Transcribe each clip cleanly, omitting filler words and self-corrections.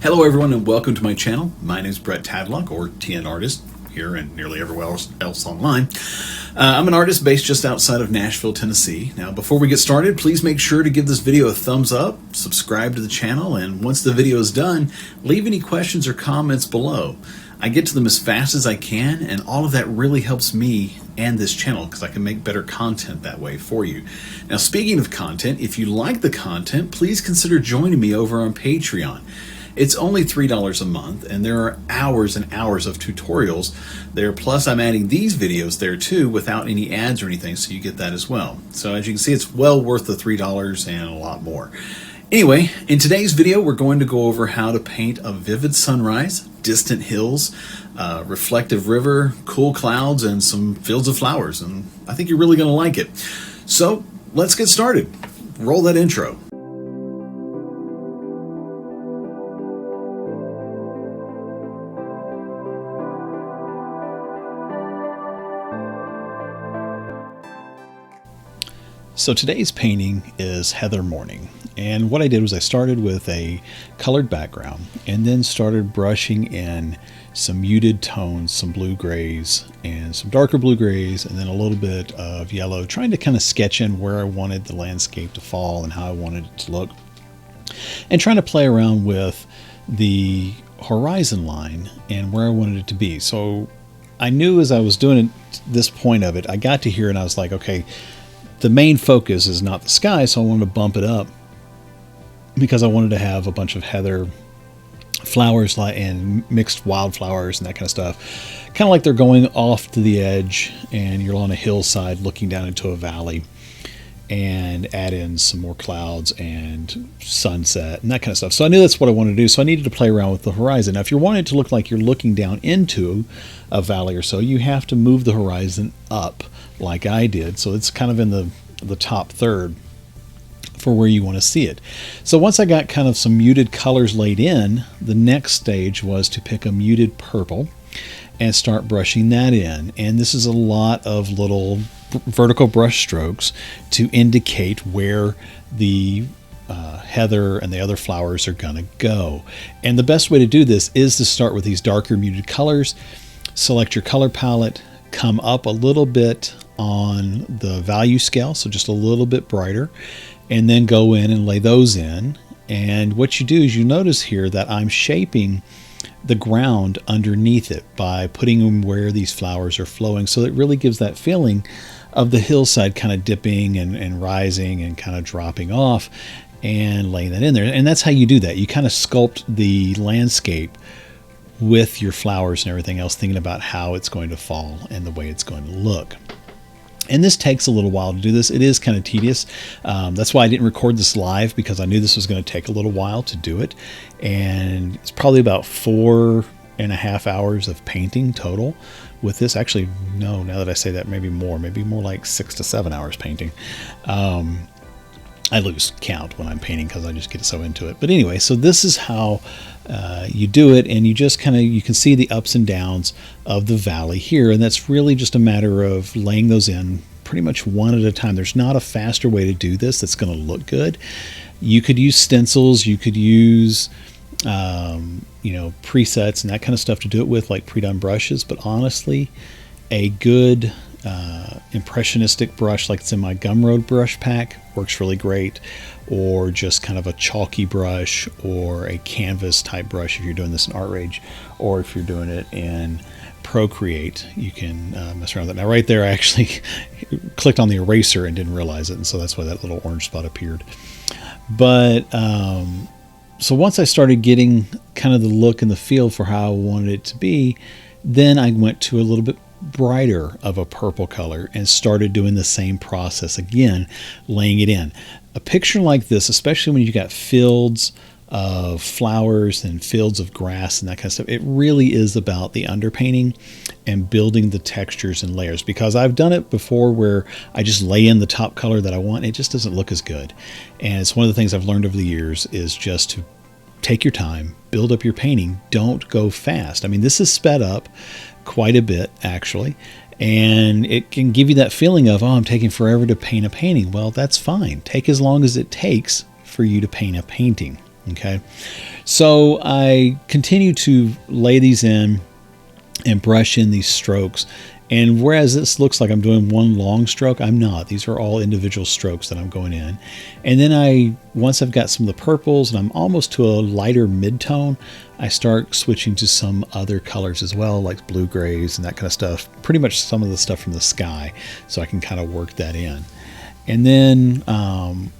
Hello everyone and welcome to my channel. My name is Brett Tadlock, or TN Artist, here and nearly everywhere else online. I'm an artist based just outside of Nashville, Tennessee. Now before we get started, please make sure to give this video a thumbs up, subscribe to the channel, and once the video is done, leave any questions or comments below. I get to them as fast as I can, and all of that really helps me and this channel because I can make better content that way for you. Now speaking of content, if you like the content, please consider joining me over on Patreon. It's only $3 a month, and there are hours and hours of tutorials there. Plus, I'm adding these videos there too without any ads or anything, so you get that as well. So as you can see, it's well worth the $3 and a lot more. Anyway, in today's video, we're going to go over how to paint a vivid sunrise, distant hills, reflective river, cool clouds, and some fields of flowers. And I think you're really going to like it. So let's get started. Roll that intro. So today's painting is Heather Morning, and what I did was I started with a colored background and then started brushing in some muted tones, some blue grays and some darker blue grays, and then a little bit of yellow, trying to kind of sketch in where I wanted the landscape to fall and how I wanted it to look, and trying to play around with the horizon line and where I wanted it to be. So I knew as I was doing this point of it, I got to here and I was like, okay, the main focus is not the sky, so I wanted to bump it up because I wanted to have a bunch of heather flowers and mixed wildflowers and that kind of stuff. Kind of like they're going off to the edge and you're on a hillside looking down into a valley, and add in some more clouds and sunset and that kind of stuff. So I knew that's what I wanted to do, so I needed to play around with the horizon. Now if you're wanting it to look like you're looking down into a valley or so, you have to move the horizon up like I did, so it's kind of in the top third for where you want to see it. So once I got kind of some muted colors laid in, the next stage was to pick a muted purple and start brushing that in. And this is a lot of little vertical brush strokes to indicate where the heather and the other flowers are gonna go. And the best way to do this is to start with these darker muted colors, select your color palette, come up a little bit on the value scale, so just a little bit brighter, and then go in and lay those in. And what you do is you notice here that I'm shaping the ground underneath it by putting them where these flowers are flowing, so it really gives that feeling of the hillside kind of dipping and rising and kind of dropping off, and laying that in there. And that's how you do that. You kind of sculpt the landscape with your flowers and everything else, thinking about how it's going to fall and the way it's going to look. And this takes a little while to do this. It is kind of tedious. That's why I didn't record this live, because I knew this was going to take a little while to do it. And it's probably about 4.5 hours of painting total with this. Actually, no, now that I say that, maybe more like 6 to 7 hours painting. I lose count when I'm painting because I just get so into it. But anyway, so this is how you do it, and you just you can see the ups and downs of the valley here, and that's really just a matter of laying those in pretty much one at a time. There's not a faster way to do this that's going to look good. You could use stencils, you could use presets and that kind of stuff to do it with, like pre-done brushes, but honestly, a good impressionistic brush like it's in my Gumroad brush pack works really great, or just kind of a chalky brush or a canvas type brush if you're doing this in ArtRage, or if you're doing it in Procreate, you can mess around with that. Now right there I actually clicked on the eraser and didn't realize it, and so that's why that little orange spot appeared. But so once I started getting kind of the look and the feel for how I wanted it to be, then I went to a little bit brighter of a purple color and started doing the same process again, laying it in. A picture like this, especially when you've got fields of flowers and fields of grass and that kind of stuff, it really is about the underpainting and building the textures and layers, because I've done it before where I just lay in the top color that I want. It just doesn't look as good. And it's one of the things I've learned over the years is just to take your time, build up your painting, don't go fast. I mean, this is sped up quite a bit actually, and it can give you that feeling of, oh, I'm taking forever to paint a painting. Well, that's fine. Take as long as it takes for you to paint a painting. Okay, so I continue to lay these in and brush in these strokes. And whereas this looks like I'm doing one long stroke, I'm not. These are all individual strokes that I'm going in. And then once I've got some of the purples and I'm almost to a lighter mid-tone, I start switching to some other colors as well, like blue grays and that kind of stuff. Pretty much some of the stuff from the sky, so I can kind of work that in. And then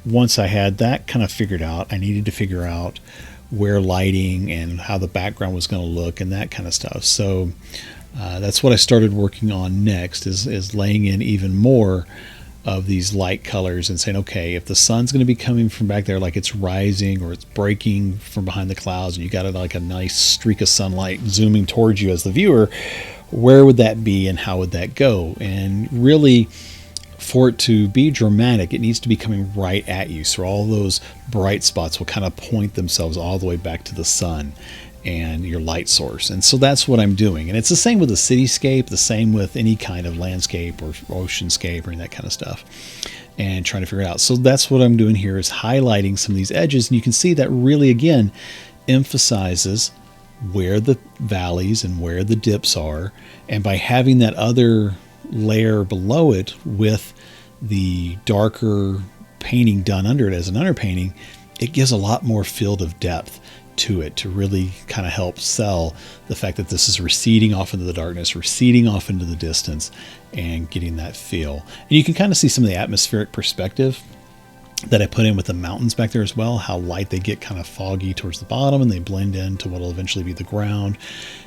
once I had that kind of figured out, I needed to figure out where lighting and how the background was going to look and that kind of stuff. So that's what I started working on next, is laying in even more of these light colors and saying, okay, if the sun's going to be coming from back there, like it's rising or it's breaking from behind the clouds, and you got like a nice streak of sunlight zooming towards you as the viewer, where would that be and how would that go? And really, for it to be dramatic, it needs to be coming right at you. So all those bright spots will kind of point themselves all the way back to the sun and your light source. And so that's what I'm doing. And it's the same with the cityscape, the same with any kind of landscape or oceanscape or any that kind of stuff, and trying to figure it out. So that's what I'm doing here, is highlighting some of these edges. And you can see that really, again, emphasizes where the valleys and where the dips are. And by having that other layer below it with the darker painting done under it as an underpainting, it gives a lot more field of depth to it to really kind of help sell the fact that this is receding off into the darkness, receding off into the distance, and getting that feel. And you can kind of see some of the atmospheric perspective that I put in with the mountains back there as well, how light they get kind of foggy towards the bottom and they blend into what will eventually be the ground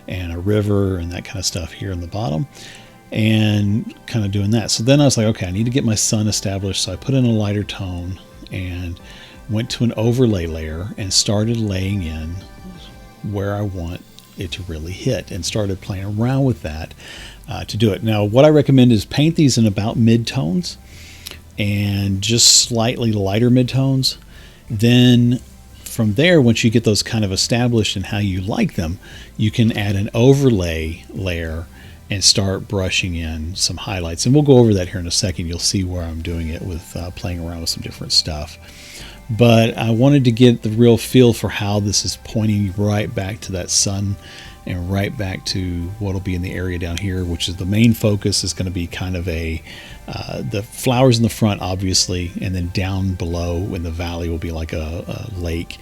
and a river and that kind of stuff here in the bottom, and kind of doing that. So then I was like, okay, I need to get my sun established. So I put in a lighter tone and went to an overlay layer and started laying in where I want it to really hit, and started playing around with that to do it. Now, what I recommend is paint these in about mid-tones and just slightly lighter mid-tones. Then from there, once you get those kind of established and how you like them, you can add an overlay layer and start brushing in some highlights. And we'll go over that here in a second. You'll see where I'm doing it with playing around with some different stuff. But I wanted to get the real feel for how this is pointing right back to that sun and right back to what'll be in the area down here, which is the main focus. Is going to be kind of the flowers in the front, obviously, and then down below in the valley will be like a lake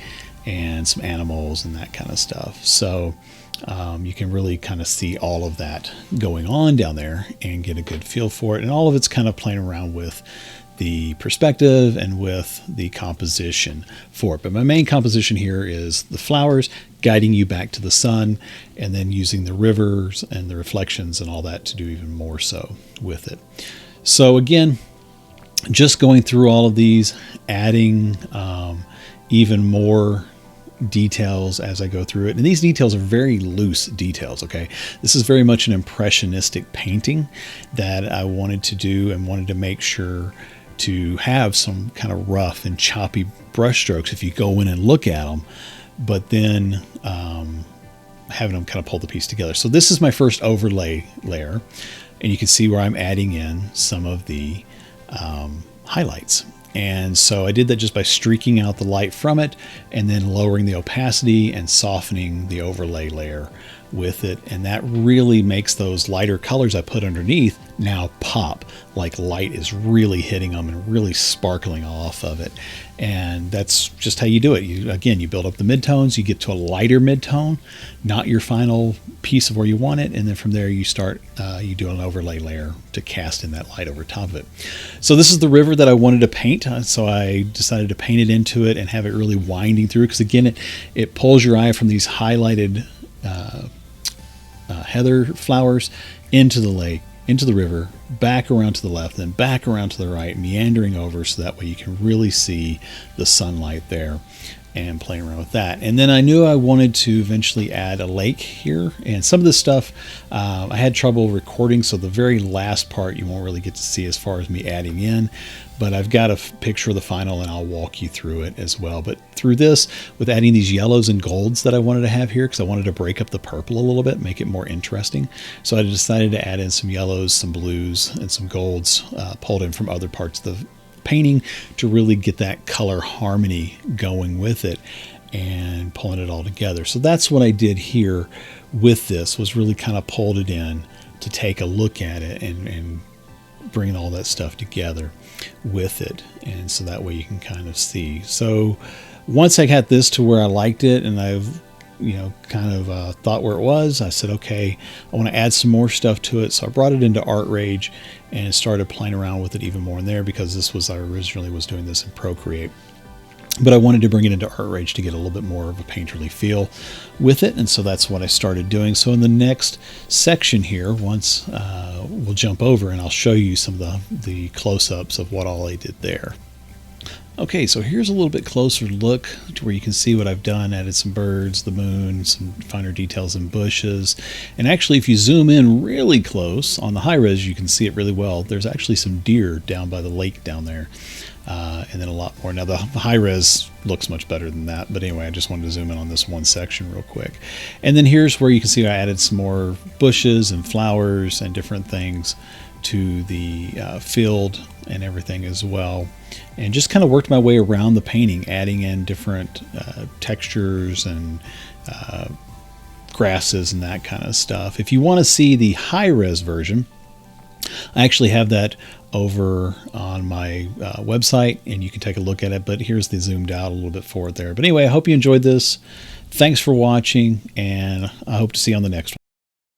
and some animals and that kind of stuff. So you can really kind of see all of that going on down there and get a good feel for it. And all of it's kind of playing around with the perspective and with the composition for it. But my main composition here is the flowers guiding you back to the sun, and then using the rivers and the reflections and all that to do even more so with it. So again, just going through all of these, adding even more details as I go through it. And these details are very loose details, okay? This is very much an impressionistic painting that I wanted to do, and wanted to make sure to have some kind of rough and choppy brush strokes if you go in and look at them, but then having them kind of pull the piece together. So this is my first overlay layer, and you can see where I'm adding in some of the highlights. And so I did that just by streaking out the light from it and then lowering the opacity and softening the overlay layer with it. And that really makes those lighter colors I put underneath now pop, like light is really hitting them and really sparkling off of it. And that's just how you do it. You build up the midtones, you get to a lighter midtone, not your final piece of where you want it. And then from there you start, you do an overlay layer to cast in that light over top of it. So this is the river that I wanted to paint. So I decided to paint it into it and have it really winding through. Because again, it pulls your eye from these highlighted heather flowers into the lake, into the river, back around to the left, then back around to the right, meandering over, so that way you can really see the sunlight there, and playing around with that. And then I knew I wanted to eventually add a lake here, and some of this stuff I had trouble recording, so the very last part you won't really get to see as far as me adding in, but I've got a picture of the final and I'll walk you through it as well. But through this, with adding these yellows and golds that I wanted to have here, because I wanted to break up the purple a little bit, make it more interesting. So I decided to add in some yellows, some blues, and some golds pulled in from other parts of the painting to really get that color harmony going with it. and pulling it all together. So that's what I did here with this, was really kind of pulled it in to take a look at it and bring all that stuff together with it. And so that way you can kind of see. So once I got this to where I liked it, and I've kind of thought where it was, I said, okay, I want to add some more stuff to it. So I brought it into ArtRage and started playing around with it even more in there, because this was, I originally was doing this in Procreate, but I wanted to bring it into ArtRage to get a little bit more of a painterly feel with it. And so that's what I started doing. So in the next section here, once we'll jump over and I'll show you some of the close-ups of what all I did there. Okay, so here's a little bit closer look to where you can see what I've done. Added some birds, the moon, some finer details in bushes. And actually, if you zoom in really close on the high res, you can see it really well. There's actually some deer down by the lake down there. And then a lot more. Now the high res looks much better than that, but anyway, I just wanted to zoom in on this one section real quick. And then here's where you can see I added some more bushes and flowers and different things to the field and everything as well, and just kind of worked my way around the painting, adding in different textures and grasses and that kind of stuff. If you want to see the high res version, I actually have that over on my website, and you can take a look at it, but here's the zoomed out a little bit for it there. But anyway, I hope you enjoyed this. Thanks for watching, and I hope to see you on the next one.